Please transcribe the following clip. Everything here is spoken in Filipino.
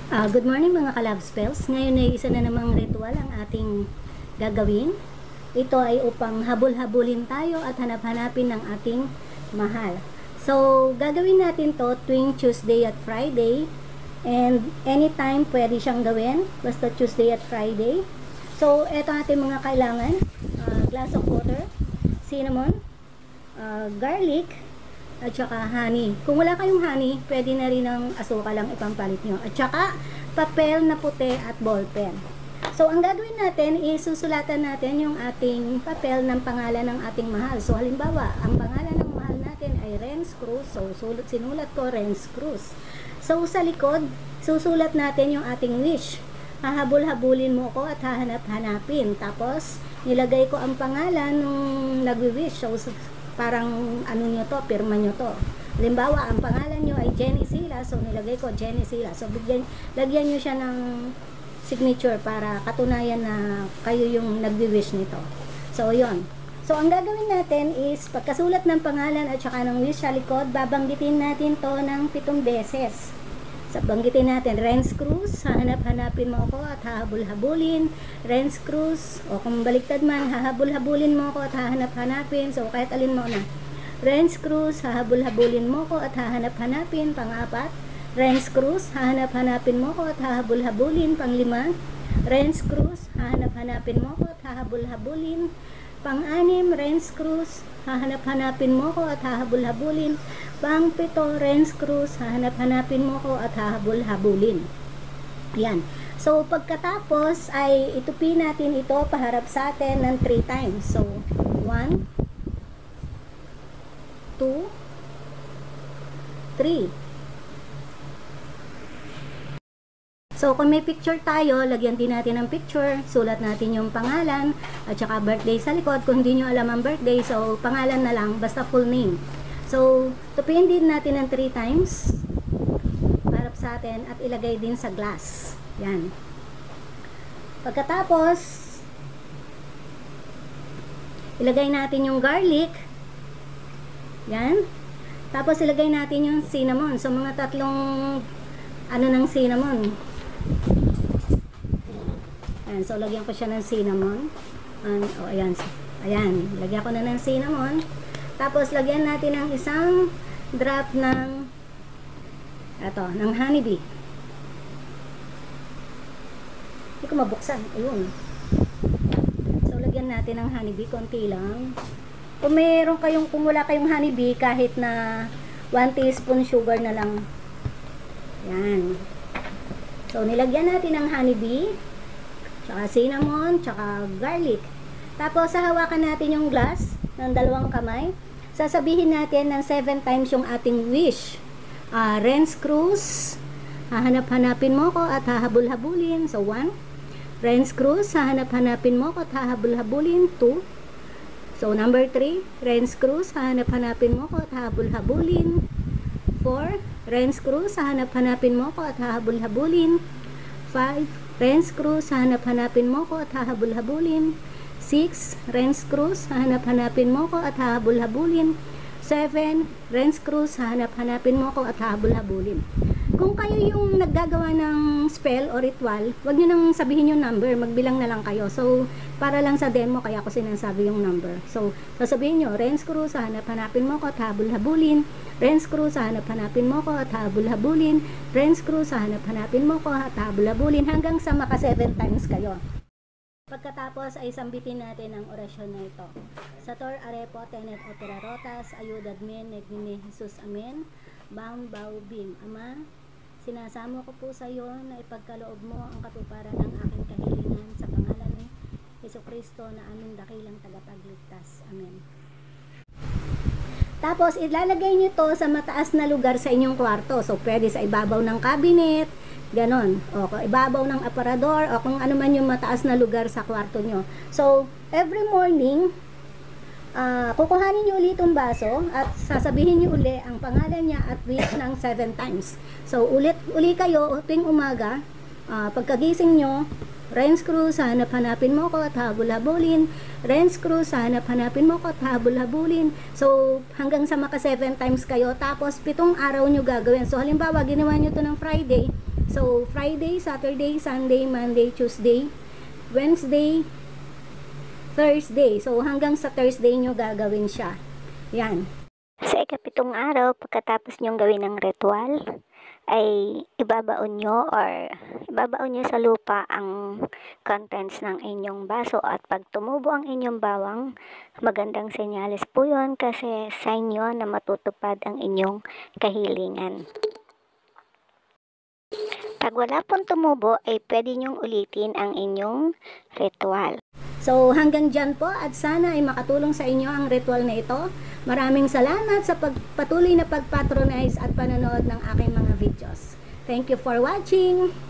Good morning mga ka-love spells. Ngayon ay isa na namang ritual ang ating gagawin. Ito ay upang habol-habulin tayo at hanap-hanapin ng ating mahal. So, gagawin natin to tuwing Tuesday at Friday. And anytime pwede siyang gawin. Basta Tuesday at Friday. So, ito ating mga kailangan. Glass of water, cinnamon, garlic, at saka honey. Kung wala kayong honey, pwede na rin ng asukal lang ipampalit nyo. At saka, papel na puti at ballpen. So, ang gagawin natin is susulatan natin yung ating papel ng pangalan ng ating mahal. So, halimbawa, ang pangalan ng mahal natin ay Renz Cruz. So, sinulat ko Renz Cruz. So, sa likod, susulat natin yung ating wish. Hahabol-habulin mo ko at hahanap-hanapin. Tapos, nilagay ko ang pangalan nung nagwi-wish. So, parang ano nyo to, pirma nyo to. Halimbawa, ang pangalan nyo ay Jenny Sila, so nilagay ko Jenny Sila. So, lagyan nyo siya ng signature para katunayan na kayo yung nagwi-wish nito. So, yon. So, ang gagawin natin is, pagkasulat ng pangalan at saka ng wish sa likod, babanggitin natin to ng 7 beses. So, banggitin natin, Renz Cruz, hahanap-hanapin mo ako at hahabol-habulin. Renz Cruz, o kung baliktad man, hahabol-habulin mo ako at hahanap-hanapin. So, kahit alin mo na. Renz Cruz, hahabol-habulin mo ako at hahanap-hanapin. Pang-4, Renz Cruz, hahanap-hanapin mo ako at hahabol-habulin. Pang-5, Renz Cruz, hahanap-hanapin mo ako at hahabol-habulin. Pang-6, Renz Cruz, hahanap-hanapin mo ko at hahabol-habulin. Pang-7, Renz Cruz, hahanap-hanapin mo ko at hahabol-habulin. Yan. So, pagkatapos ay itupin natin ito paharap sa atin ng 3 times. So, 1, 2, 3. So, kung may picture tayo, lagyan din natin ng picture, sulat natin yung pangalan, at saka birthday sa likod. Kung hindi nyo alam ang birthday, so pangalan na lang, basta full name. So, tupiin din natin ng 3 times, harap sa atin, at ilagay din sa glass. Yan. Pagkatapos, ilagay natin yung garlic. Yan. Tapos, ilagay natin yung cinnamon. So, mga tatlong, ng cinnamon. Ayan, so lagyan ko siya ng cinnamon. Ayan. Ayan, lagyan ko na ng cinnamon. Tapos lagyan natin ng isang drop ng ng honeybee. Hindi ko mabuksan. Ayun. So lagyan natin ng honeybee, konti lang. Kung wala kayong honeybee, kahit na 1 teaspoon sugar na lang. Yan. So, nilagyan natin ng honeybee, tsaka cinnamon, tsaka garlic. Tapos, hahawakan natin yung glass ng 2 kamay. Sasabihin natin ng 7 times yung ating wish. Renz Cruz, hahanap-hanapin mo ko at hahabol-habulin. So, 1. Renz Cruz, hahanap-hanapin mo ko at hahabol-habulin. 2. So, number 3. Renz Cruz, hahanap-hanapin mo ko at hahabol-habulin. 4. Renz Cruz, hahanap-hanapin mo ko at hahabol-habulin. 5. Renz Cruz, hahanap-hanapin mo ko at hahabol-habulin. 6. Renz Cruz, hahanap-hanapin mo ko at hahabol-habulin. 7. Renz Cruz, hahanap-hanapin mo ko at hahabol-habulin. Kung kayo yung naggagawa ng spell o ritual, wag nyo nang sabihin yung number, magbilang na lang kayo. So, para lang sa demo, kaya ko sinasabi yung number. So, sasabihin nyo, Renz Cruz, hahanap-hanapin mo ko at hahabol-habulin. Renz Cruz, hahanap-hanapin mo ko at hahabol-habulin. Renz Cruz, hahanap-hanapin mo ko at hahabol-habulin hanggang sa maka 7 times kayo. Pagkatapos ay sambitin natin ang orasyon na ito. Sator arepo tenet opera rotas, ayudad men, negnine Jesus, amen. Bang bau bim, Ama, sinasamo ko po sa iyo na ipagkaloob mo ang katuparan ng aking kahilingan sa pangalan ni Jesucristo na aming dakilang tagapagligtas. Amen. Tapos, ilalagay nyo to sa mataas na lugar sa inyong kwarto. So, pwede sa ibabaw ng cabinet, ganon. O, ibabaw ng aparador, o kung ano man yung mataas na lugar sa kwarto nyo. So, every morning, kukuhanin nyo ulit itong baso at sasabihin nyo uli ang pangalan niya at wish ng 7 times. So, uli kayo, tuwing umaga, pagkagising nyo, Renz Cruz, hanap-hanapin mo ko at habol-habulin. Renz Cruz, hanap-hanapin mo ko at habol-habulin. So, hanggang sa maka 7 times kayo. Tapos, 7 araw nyo gagawin. So, halimbawa, ginawa nyo to ng Friday. So, Friday, Saturday, Sunday, Monday, Tuesday, Wednesday, Thursday. So, hanggang sa Thursday nyo gagawin siya. Yan. Sa ikapitong araw, pagkatapos nyong gawin ng ritual, ay ibabaon nyo sa lupa ang contents ng inyong baso, at pag tumubo ang inyong bawang, magandang senyales po yun kasi sign yun na matutupad ang inyong kahilingan. Pag wala pong tumubo, ay pwede nyong ulitin ang inyong ritual. So, hanggang dyan po, at sana ay makatulong sa inyo ang ritual na ito. Maraming salamat sa patuloy na pagpatronize at panonood ng aking mga videos. Thank you for watching!